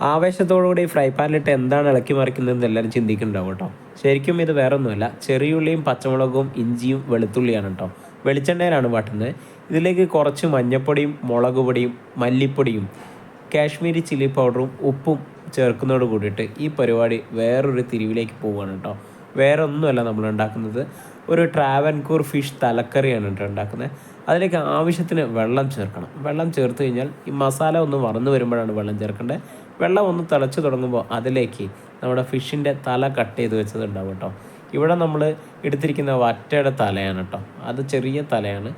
ആവേശത്തോടുകൂടി fry പാനിലിട്ട് എന്താണ് ഇളക്കി മറിക്കുന്നതെന്ന് എല്ലാവരും ചിന്തിക്കുന്നുണ്ടാവും കേട്ടോ. ശരിക്കും ഇത് വേറെ ഒന്നുമല്ല, ചെറിയുള്ളിയും പച്ചമുളകും ഇഞ്ചിയും വെളുത്തുള്ളിയാണ് കേട്ടോ. വെളിച്ചെണ്ണയിലാണ് വാട്ടുന്നത്. ഇതിലേക്ക് കുറച്ച് മഞ്ഞൾപ്പൊടിയും മുളക് പൊടിയും മല്ലിപ്പൊടിയും കാശ്മീരി ചില്ലി പൗഡറും ഉപ്പും ചേർക്കുന്നതോട് കൂടിയിട്ട് ഈ പരിപാടി വേറൊരു തിരിവിലേക്ക് പോവുകയാണ് കേട്ടോ. വേറെ ഒന്നുമല്ല നമ്മൾ ഉണ്ടാക്കുന്നത്, ഒരു ട്രാവൻകൂർ ഫിഷ് തലക്കറിയാണ് കേട്ടോ ഉണ്ടാക്കുന്നത്. അതിലേക്ക് ആവശ്യത്തിന് വെള്ളം ചേർക്കണം. വെള്ളം ചേർത്ത് കഴിഞ്ഞാൽ ഈ മസാല ഒന്ന് വറന്ന് വരുമ്പോഴാണ് വെള്ളം ചേർക്കേണ്ടത്. വെള്ളം ഒന്ന് തിളച്ച് തുടങ്ങുമ്പോൾ അതിലേക്ക് നമ്മുടെ ഫിഷിൻ്റെ തല കട്ട് ചെയ്ത് വെച്ചതുണ്ടാവും കേട്ടോ. ഇവിടെ നമ്മൾ എടുത്തിരിക്കുന്ന വറ്റയുടെ തലയാണ് കേട്ടോ, അത് ചെറിയ തലയാണ്.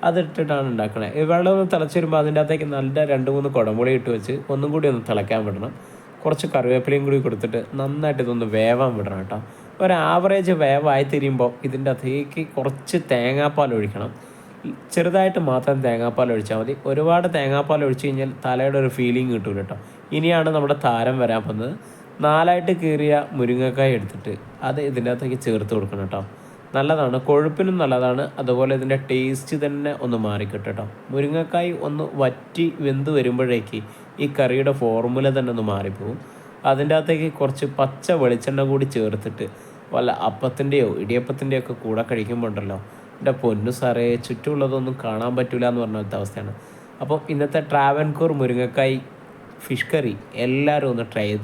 അതിട്ടിട്ടാണ് ഉണ്ടാക്കണത്. ഈ വെള്ളം ഒന്ന് തിളച്ച് വരുമ്പോൾ അതിൻ്റെ അകത്തേക്ക് നല്ല 2-3 കുടംപുളി ഇട്ട് വെച്ച് ഒന്നും കൂടി ഒന്ന് തിളയ്ക്കാൻ വിടണം. കുറച്ച് കറിവേപ്പിലയും കൂടി കൊടുത്തിട്ട് നന്നായിട്ട് ഇതൊന്ന് വേവാൻ വിടണം കേട്ടോ. ഒരു ആവറേജ് വേവായി തിരിയുമ്പോൾ ഇതിൻ്റെ അകത്തേക്ക് കുറച്ച് തേങ്ങാപ്പാൽ ഒഴിക്കണം. ചെറുതായിട്ട് മാത്രം തേങ്ങാപ്പാൽ ഒഴിച്ചാൽ മതി. ഒരുപാട് തേങ്ങാപ്പാൽ ഒഴിച്ച് കഴിഞ്ഞാൽ തലയുടെ ഒരു ഫീലിംഗ് കിട്ടില്ല കേട്ടോ. ഇനിയാണ് നമ്മുടെ താരം വരാൻ പോകുന്നത്. 4ആയിട്ട് കീറിയ മുരിങ്ങക്കായ എടുത്തിട്ട് അത് ഇതിൻ്റെ അകത്തേക്ക് ചേർത്ത് കൊടുക്കണം കേട്ടോ. നല്ലതാണ്, കൊഴുപ്പിനും നല്ലതാണ്. അതുപോലെ ഇതിൻ്റെ ടേസ്റ്റ് തന്നെ ഒന്ന് മാറിക്കിട്ടും കേട്ടോ. മുരിങ്ങക്കായ് ഒന്ന് വറ്റി വെന്ത് വരുമ്പോഴേക്ക് ഈ കറിയുടെ ഫോർമുല തന്നെ ഒന്ന് മാറിപ്പോവും. അതിൻ്റെ അകത്തേക്ക് കുറച്ച് പച്ച വെളിച്ചെണ്ണ കൂടി ചേർത്തിട്ട് വല്ല അപ്പത്തിൻ്റെയോ ഇടിയപ്പത്തിൻ്റെയോ ഒക്കെ കൂടെ കഴിക്കുമ്പോൾ ഉണ്ടല്ലോ, എൻ്റെ പൊന്നു സാറേ, ചുറ്റുമുള്ളതൊന്നും കാണാൻ പറ്റില്ല എന്ന് പറഞ്ഞ അവസ്ഥയാണ്. അപ്പം ഇന്നത്തെ ട്രാവൻകൂർ മുരിങ്ങക്കായ് ഫിഷ് കറി എല്ലാവരും ഒന്ന് ട്രൈ ചെയ്ത്